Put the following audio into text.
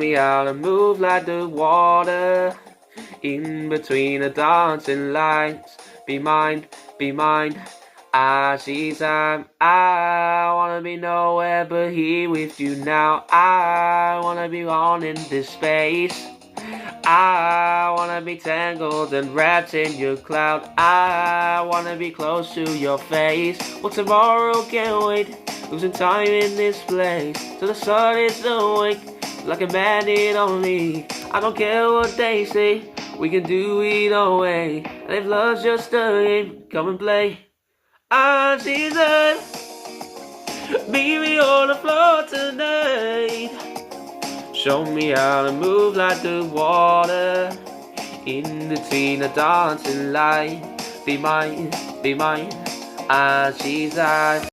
me how to move like the water in between the dancing lights. Be mine, be mine. Azizam, I wanna be nowhere but here with you now. I wanna be on in this space. I wanna be tangled and wrapped in your cloud. I wanna be close to your face. Well, tomorrow can't wait. Losing time in this place till the sun is awake, like a magnet on me. I don't care what they say, we can do it our way. And if love's just a game, come and play. Azizam, meet me on the floor tonight. Show me how to move like the water in between the dancing light. Be mine, Azizam.